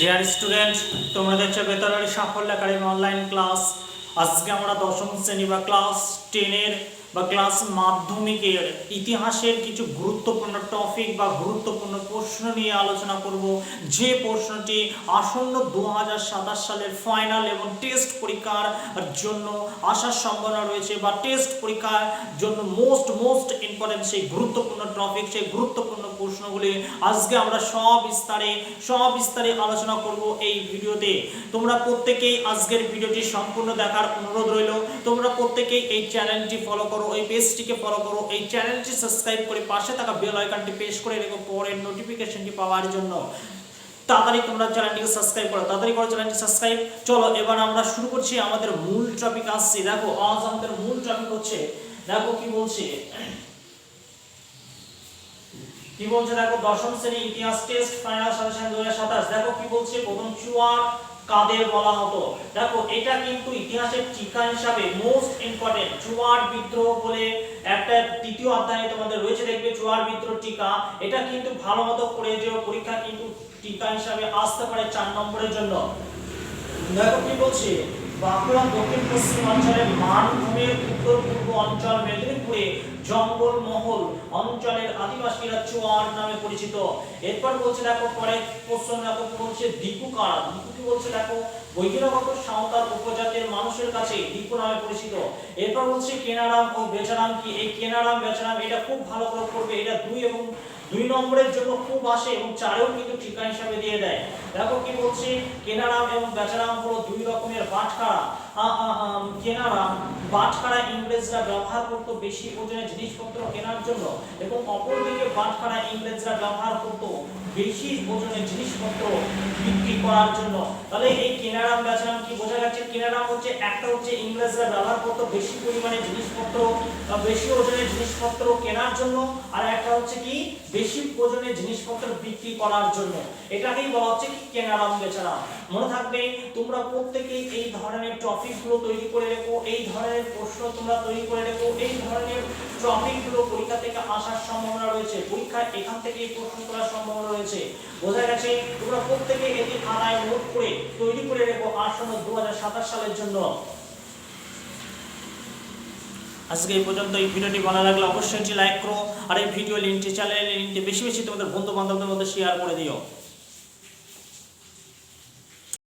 Dear student, তোমরা দেখছো বেতারের সাফল্য একাডেমি অনলাইন ক্লাস। আজকে আমরা দশম শ্রেণী বা ক্লাস 10-এর বা ক্লাস মাধ্যমিকের ইতিহাসের কিছু গুরুত্বপূর্ণ টপিক বা গুরুত্বপূর্ণ প্রশ্ন নিয়ে আলোচনা করব, যে প্রশ্নটি আসন্ন 2027 সালের ফাইনাল এবং টেস্ট পরীক্ষার জন্য আসার সম্ভাবনা রয়েছে, বা টেস্ট পরীক্ষার জন্য মোস্ট ইম্পর্টেন্ট সেই গুরুত্বপূর্ণ টপিক, সেই গুরুত্বপূর্ণ প্রশ্নগুলি আজকে আমরা সবিস্তারে আলোচনা করব এই ভিডিওতে। তোমরা প্রত্যেকেই আজকের ভিডিওটি সম্পূর্ণ দেখার অনুরোধ রইল। তোমরা প্রত্যেকেই এই চ্যানেলটি ফলো করো, এই পেজটিকে ফলো করো, এই চ্যানেলটি সাবস্ক্রাইব করে পাশে থাকা বেল আইকনটি প্রেস করে রেখো পরের নোটিফিকেশনটি পাওয়ার জন্য। তাড়াতাড়ি তোমরা চ্যানেলটিকে সাবস্ক্রাইব করো, তাড়াতাড়ি করো চ্যানেলটি সাবস্ক্রাইব। চলো এবার আমরা শুরু করছি, আমাদের মূল টপিক আসছে। দেখো আজ আমাদের মূল টপিক হচ্ছে, দেখো কি বলছে দেখো দশম শ্রেণী ইতিহাস টেস্ট ফাইনাল সাজেশন 2027। দেখো কি বলছে, প্রথম চুয়ার কাদের বলা হতো। দেখো এটা কিন্তু ইতিহাসের টিকা হিসাবে মোস্ট ইম্পর্টেন্ট। চুয়ার বিদ্রোহ বলে একটা তৃতীয় অধ্যায়ে তোমাদের রয়েছে, দেখবে চুয়ার বিদ্রোহ টিকা। এটা কিন্তু ভালো মতো করে যে পরীক্ষা কিন্তু টিকা হিসাবে আসতে পারে 4 নম্বরের জন্য। দেখো কি বলছে, বাঁকুড়া দক্ষিণ পশ্চিম অঞ্চলের মানভূমির উত্তর পূর্ব অঞ্চল মেদিনীপুরে জঙ্গলমহল অঞ্চলের আদিবাসীরা চুয়ার নামে পরিচিত। এরপর বলছে দেখো পরে প্রশ্ন দেখো বলছে দীপু কারা। দীপু কি বলছে দেখো, বহিরাগত সাঁওতাল উপজাতির মানুষের কাছে দীপু নামে পরিচিত। এরপর বলছে কেনারাম ও বেচারাম কি। এই কেনারাম বেচারাম এটা খুব ভালো করে পড়বে, এটা 2 নম্বরের জন্য খুব আসে এবং 4এও কিন্তু টিকা হিসাবে দিয়ে দেয়। দেখো কি বলছে, কেনারাম এবং বেচারাম হলো 2 রকমের বাটখারা। কেনারাম বাটখারা ইংরেজরা ব্যবহার করত বেশি ওজনের জিনিসপত্র কেনার জন্য, এবং অপরদিকে বাটখারা ইংরেজরা ব্যবহার করত বেশি ওজনের জিনিসপত্র বিক্রি করার জন্য। তাহলে এই কেনারাম বেচারাম কি বোঝা যাচ্ছে? কেনারাম হচ্ছে একটা হচ্ছে ইংরেজরা ব্যবহার করত বেশি পরিমাণে জিনিসপত্র বা বেশি ওজনের জিনিসপত্র কেনার জন্য, আর একটা হচ্ছে কি বেশি ওজনের জিনিসপত্র বিক্রি করার জন্য। এটাকেই বলা হচ্ছে কি কেনারাম বেচারাম। মনে থাকবে তোমরা প্রত্যেকেই এই ধরনের টপিকগুলো তৈরি করে রেখো, এই ধরনের প্রশ্ন তোমরা তৈরি করে রেখো, এই ধরনের টপিকগুলো পরীক্ষা থেকে আসার সম্ভাবনা রয়েছে, পরীক্ষায় এখান থেকে প্রশ্ন করার সম্ভাবনা রয়েছে। বোঝা গেছে? তোমরা প্রত্যেকে এটি খাতায় নোট করে তৈরি করে রেখো আসন্ন 2027 সালের জন্য। আজকে এই পর্যন্ত। এই ভিডিওটি ভালো লাগলে অবশ্যই লাইক করো, আর এই ভিডিও লিঙ্কটি চ্যানেলের লিঙ্কটি বেশি তোমাদের বন্ধু বান্ধবদের মধ্যে শেয়ার করে দিও।